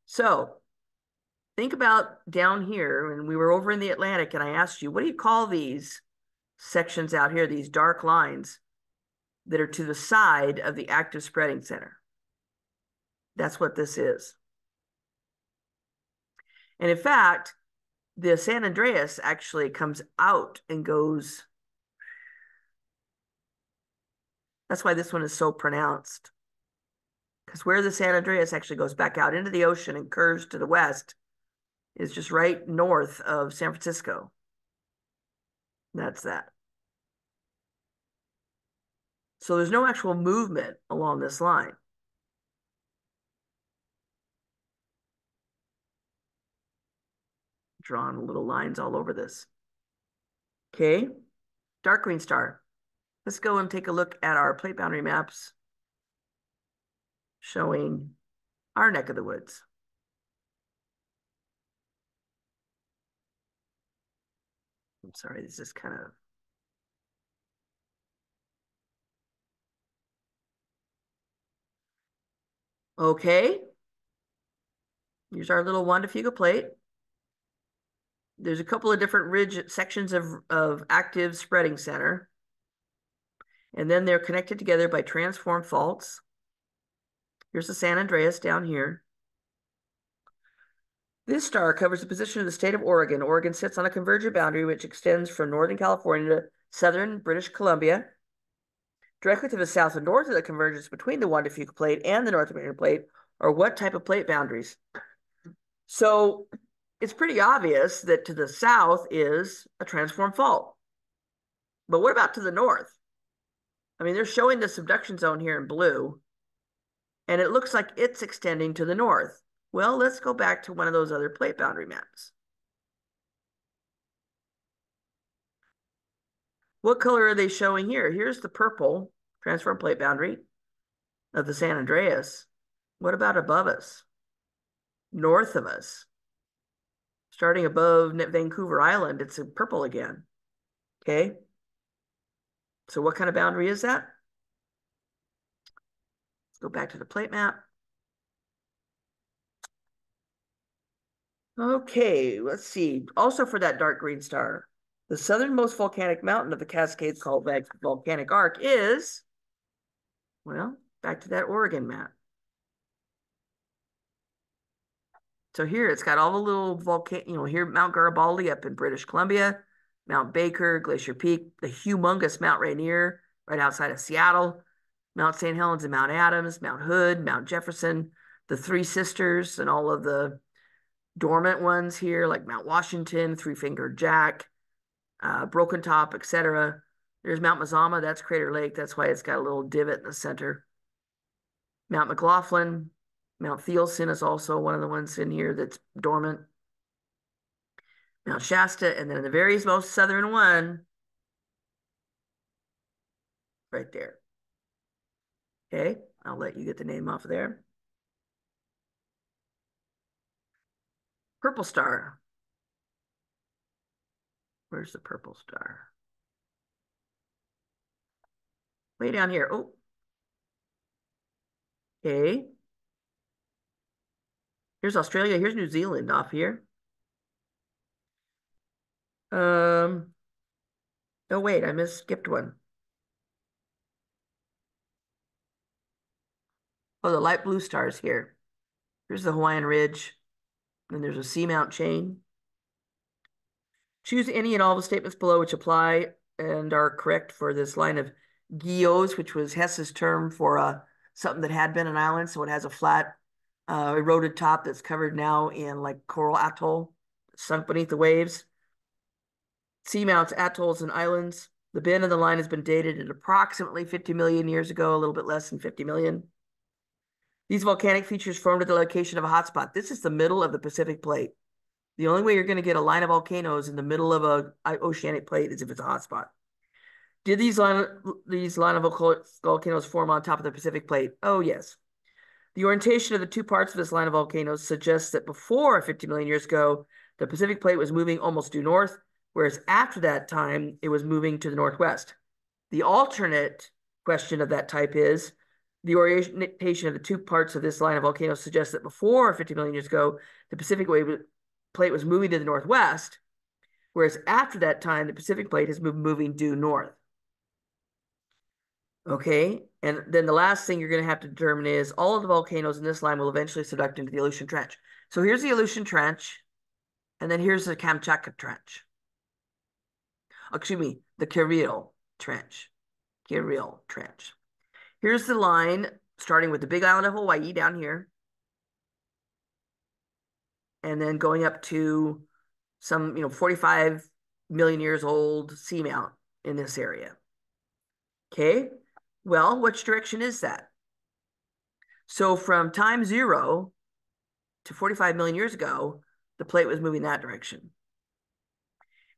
So think about down here, and we were over in the Atlantic, and I asked you, what do you call these sections out here, these dark lines that are to the side of the active spreading center? That's what this is. And in fact, the San Andreas actually comes out and goes. That's why this one is so pronounced. Because where the San Andreas actually goes back out into the ocean and curves to the west is just right north of San Francisco. That's that. So there's no actual movement along this line. Drawn little lines all over this. Okay, dark green star. Let's go and take a look at our plate boundary maps showing our neck of the woods. I'm sorry, this is kind of. Okay. Here's our little Juan de Fuca plate. There's a couple of different ridge sections of active spreading center. And then they're connected together by transform faults. Here's the San Andreas down here. This star covers the position of the state of Oregon. Oregon sits on a convergent boundary which extends from northern California to southern British Columbia. Directly to the south and north of the convergence between the Juan de Fuca plate and the North American plate are what type of plate boundaries? So it's pretty obvious that to the south is a transform fault. But what about to the north? I mean, they're showing the subduction zone here in blue, and it looks like it's extending to the north. Well, let's go back to one of those other plate boundary maps. What color are they showing here? Here's the purple transform plate boundary of the San Andreas. What about above us? North of us? Starting above Vancouver Island, it's in purple again. Okay. So what kind of boundary is that? Let's go back to the plate map. Okay, let's see. Also for that dark green star, the southernmost volcanic mountain of the Cascades called Volcanic Arc is, well, back to that Oregon map. So here it's got all the little volcano, here Mount Garibaldi up in British Columbia, Mount Baker, Glacier Peak, the humongous Mount Rainier right outside of Seattle, Mount St. Helens and Mount Adams, Mount Hood, Mount Jefferson, the Three Sisters, and all of the dormant ones here like Mount Washington, Three-Fingered Jack, Broken Top, etc. There's Mount Mazama, that's Crater Lake. That's why it's got a little divot in the center. Mount McLaughlin, Mount Thielsen is also one of the ones in here that's dormant. Mount Shasta, and then the very most southern one, right there. Okay, I'll let you get the name off of there. Purple star. Where's the purple star? Way down here. Oh. Okay. Here's Australia. Here's New Zealand off here. Oh wait, I skipped one. Oh, the light blue stars here. Here's the Hawaiian Ridge. Then there's a seamount chain. Choose any and all the statements below which apply and are correct for this line of guyots, which was Hess's term for something that had been an island. So it has a flat, eroded top that's covered now in like coral atoll, sunk beneath the waves. Seamounts, atolls, and islands. The bend of the line has been dated at approximately 50 million years ago, a little bit less than 50 million. These volcanic features formed at the location of a hotspot. This is the middle of the Pacific Plate. The only way you're going to get a line of volcanoes in the middle of an oceanic plate is if it's a hotspot. Did these line of volcanoes form on top of the Pacific Plate? Oh, yes. The orientation of the two parts of this line of volcanoes suggests that before 50 million years ago, the Pacific Plate was moving almost due north, whereas after that time, it was moving to the northwest. The alternate question of that type is, the orientation of the two parts of this line of volcanoes suggests that before 50 million years ago, the Pacific Plate was moving to the northwest, whereas after that time, the Pacific Plate has moving due north. Okay, and then the last thing you're going to have to determine is all of the volcanoes in this line will eventually subduct into the Aleutian Trench. So here's the Aleutian Trench, and then here's the Kamchatka Trench. Excuse me, the Kirill Trench. Kirill Trench. Here's the line starting with the big island of Hawaii down here, and then going up to some, 45 million years old seamount in this area. Okay, well, which direction is that? So from time 0 to 45 million years ago, the plate was moving that direction.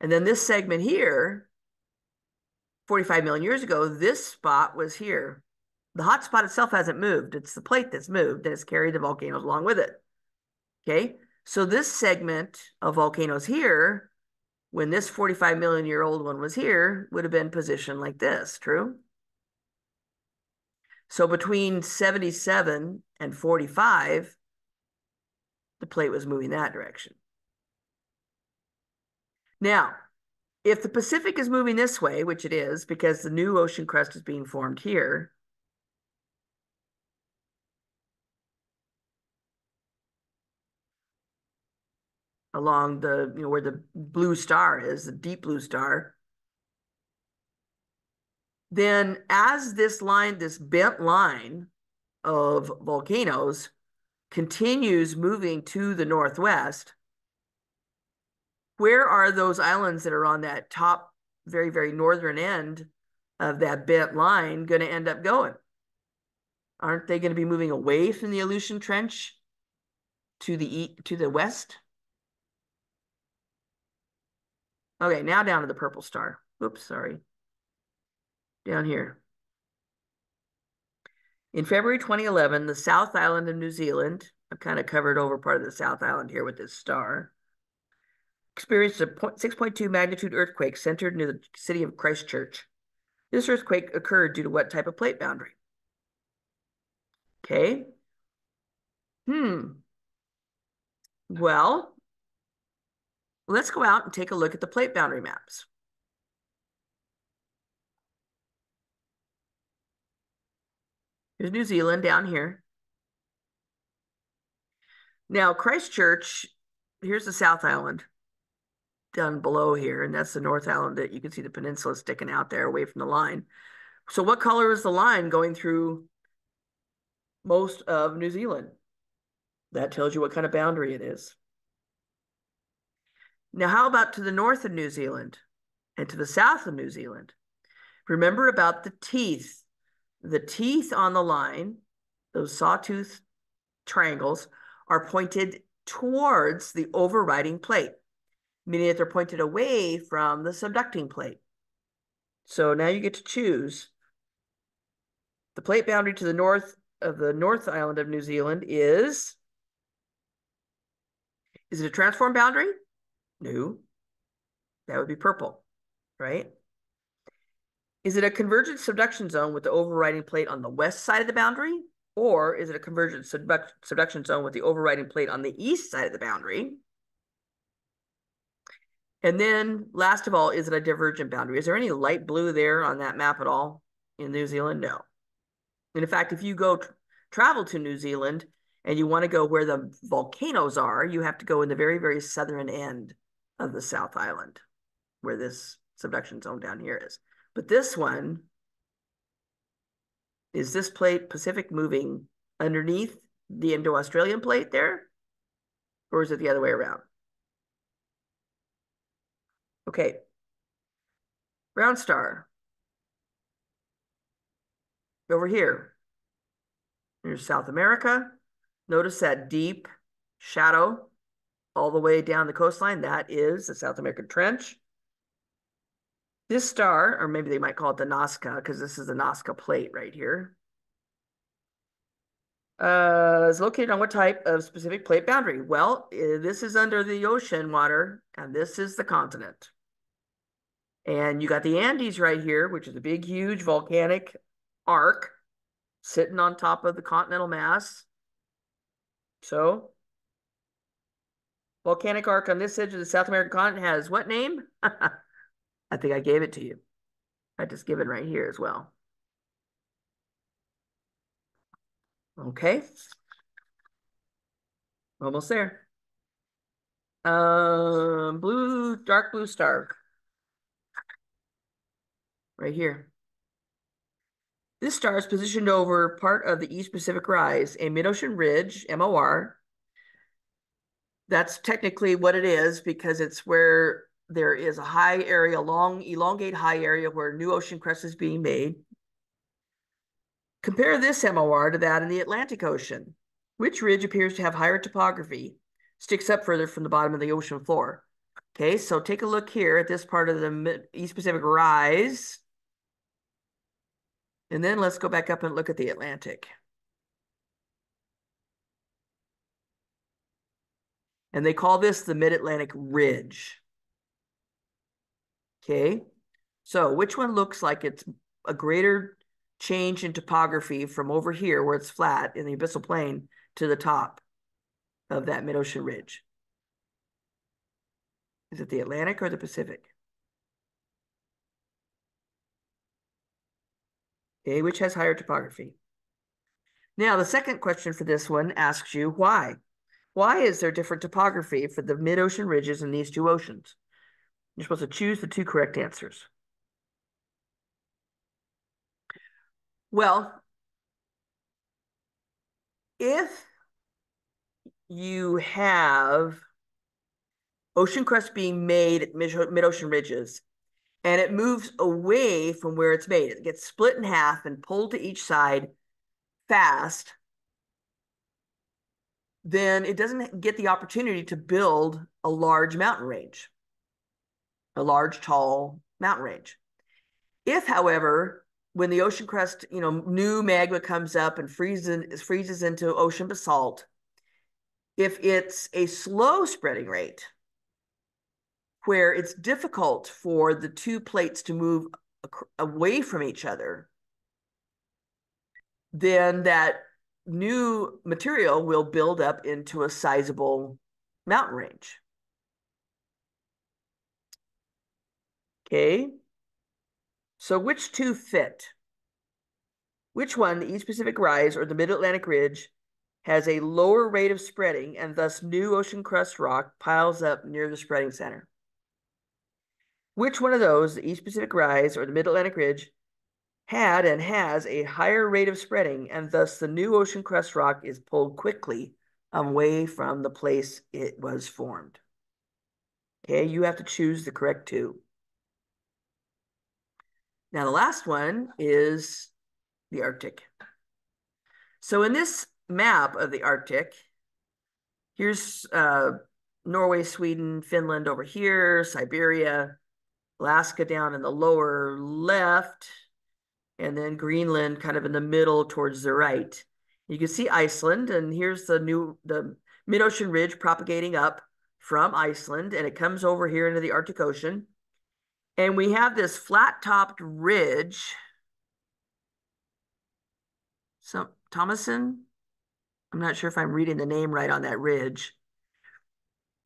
And then this segment here, 45 million years ago, this spot was here. The hot spot itself hasn't moved. It's the plate that's moved and it's carried the volcanoes along with it. Okay, so this segment of volcanoes here, when this 45 million year old one was here, would have been positioned like this, true? So between 77 and 45, the plate was moving that direction. Now, if the Pacific is moving this way, which it is because the new ocean crust is being formed here, along the, where the blue star is, the deep blue star, then as this line, this bent line of volcanoes continues moving to the northwest, where are those islands that are on that top, very, very northern end of that bent line going to end up going? Aren't they going to be moving away from the Aleutian Trench to the west? Okay, now down to the purple star. Oops, sorry. Down here. In February 2011, the South Island of New Zealand, I've kind of covered over part of the South Island here with this star, experienced a 6.2 magnitude earthquake centered near the city of Christchurch. This earthquake occurred due to what type of plate boundary? Okay. Well, let's go out and take a look at the plate boundary maps. Here's New Zealand down here. Now, Christchurch, here's the South Island down below here, and that's the North Island that you can see the peninsula sticking out there away from the line. So what color is the line going through most of New Zealand? That tells you what kind of boundary it is. Now, how about to the north of New Zealand and to the south of New Zealand? Remember about the teeth. The teeth on the line, those sawtooth triangles, are pointed towards the overriding plate, meaning that they're pointed away from the subducting plate. So now you get to choose. The plate boundary to the north of the North Island of New Zealand is it a transform boundary? No. That would be purple, right? Is it a convergent subduction zone with the overriding plate on the west side of the boundary? Or is it a convergent subduction zone with the overriding plate on the east side of the boundary? And then last of all, is it a divergent boundary? Is there any light blue there on that map at all in New Zealand? No. And in fact, if you go travel to New Zealand and you want to go where the volcanoes are, you have to go in the very, very southern end of the South Island, where this subduction zone down here is. But this one, is this plate Pacific moving underneath the Indo-Australian plate there? Or is it the other way around? Okay. Brown star. Over here. Here's South America. Notice that deep shadow all the way down the coastline. That is the South American Trench. This star, or maybe they might call it the Nazca, because this is the Nazca plate right here, is located on what type of specific plate boundary? Well, this is under the ocean water, and this is the continent. And you got the Andes right here, which is a big, huge volcanic arc sitting on top of the continental mass. So, volcanic arc on this edge of the South American continent has what name? I think I gave it to you. I just give it right here as well. Okay. Almost there. Blue, dark blue star. Right here. This star is positioned over part of the East Pacific Rise, a mid-ocean ridge, MOR. That's technically what it is because it's where there is a high area, long, elongate high area where new ocean crust is being made. Compare this MOR to that in the Atlantic Ocean. Which ridge appears to have higher topography, sticks up further from the bottom of the ocean floor? Okay, so take a look here at this part of the East Pacific Rise. And then let's go back up and look at the Atlantic. And they call this the Mid-Atlantic Ridge. Okay, so which one looks like it's a greater change in topography from over here where it's flat in the abyssal plain to the top of that mid-ocean ridge? Is it the Atlantic or the Pacific? Okay, which has higher topography? Now, the second question for this one asks you why? Why is there different topography for the mid-ocean ridges in these two oceans? You're supposed to choose the two correct answers. Well, if you have ocean crust being made at mid-ocean ridges, and it moves away from where it's made, it gets split in half and pulled to each side fast, then it doesn't get the opportunity to build a large mountain range, a large, tall mountain range. If, however, when the ocean crust, new magma comes up and freezes into ocean basalt, if it's a slow spreading rate, where it's difficult for the two plates to move away from each other, then that new material will build up into a sizable mountain range. Okay. So which two fit? Which one, the East Pacific Rise or the Mid-Atlantic Ridge, has a lower rate of spreading and thus new ocean crust rock piles up near the spreading center? Which one of those, the East Pacific Rise or the Mid-Atlantic Ridge, had and has a higher rate of spreading and thus the new ocean crust rock is pulled quickly away from the place it was formed? Okay, you have to choose the correct two. Now, the last one is the Arctic. So in this map of the Arctic, here's Norway, Sweden, Finland over here, Siberia, Alaska down in the lower left, and then Greenland kind of in the middle towards the right. You can see Iceland, and here's the mid-ocean ridge propagating up from Iceland, and it comes over here into the Arctic Ocean. And we have this flat-topped ridge. So Thomason, I'm not sure if I'm reading the name right on that ridge.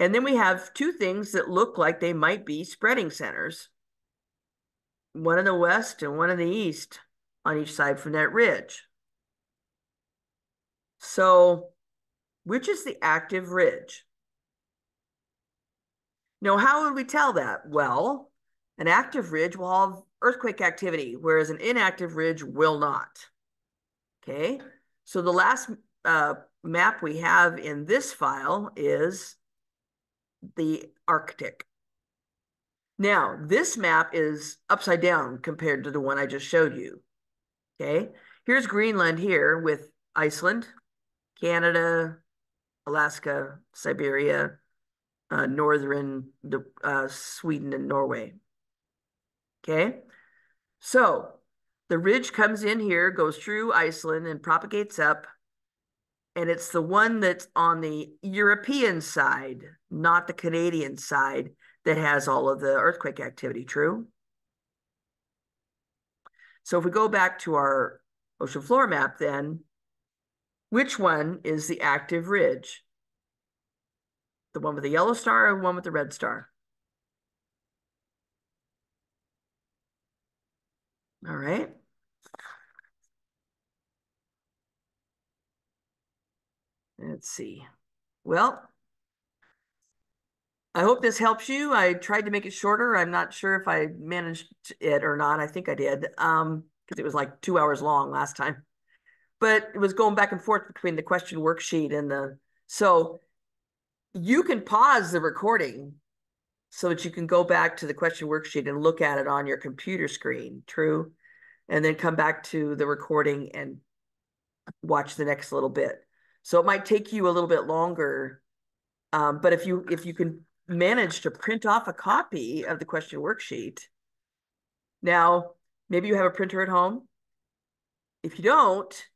And then we have two things that look like they might be spreading centers. One in the west and one in the east on each side from that ridge. So which is the active ridge? Now, how would we tell that? Well, an active ridge will have earthquake activity, whereas an inactive ridge will not. Okay, so the last map we have in this file is the Arctic. Now, this map is upside down compared to the one I just showed you. Okay, here's Greenland here with Iceland, Canada, Alaska, Siberia, northern Sweden and Norway. Okay, so the ridge comes in here, goes through Iceland and propagates up. And it's the one that's on the European side, not the Canadian side, that has all of the earthquake activity, true? So if we go back to our ocean floor map then, which one is the active ridge? The one with the yellow star or one with the red star? All right. Let's see. Well, I hope this helps you. I tried to make it shorter. I'm not sure if I managed it or not. I think I did, because it was like 2 hours long last time. But it was going back and forth between the question worksheet and so you can pause the recording so that you can go back to the question worksheet and look at it on your computer screen, true? And then come back to the recording and watch the next little bit. So it might take you a little bit longer, but if you can manage to print off a copy of the question worksheet, now maybe you have a printer at home. If you don't,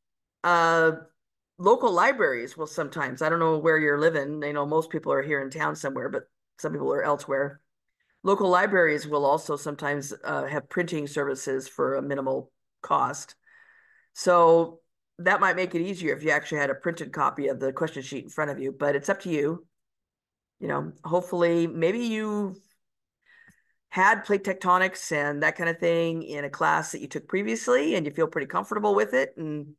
local libraries will sometimes, I don't know where you're living, I know most people are here in town somewhere, but some people are elsewhere. Local libraries will also sometimes have printing services for a minimal cost. So that might make it easier if you actually had a printed copy of the question sheet in front of you, but it's up to you. You know, hopefully, maybe you had plate tectonics and that kind of thing in a class that you took previously and you feel pretty comfortable with it. And,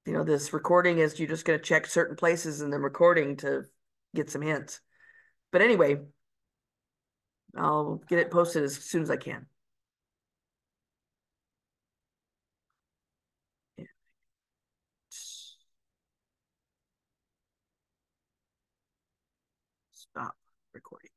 you know, this recording is you're just going to check certain places in the recording to get some hints. But anyway, I'll get it posted as soon as I can. Stop recording.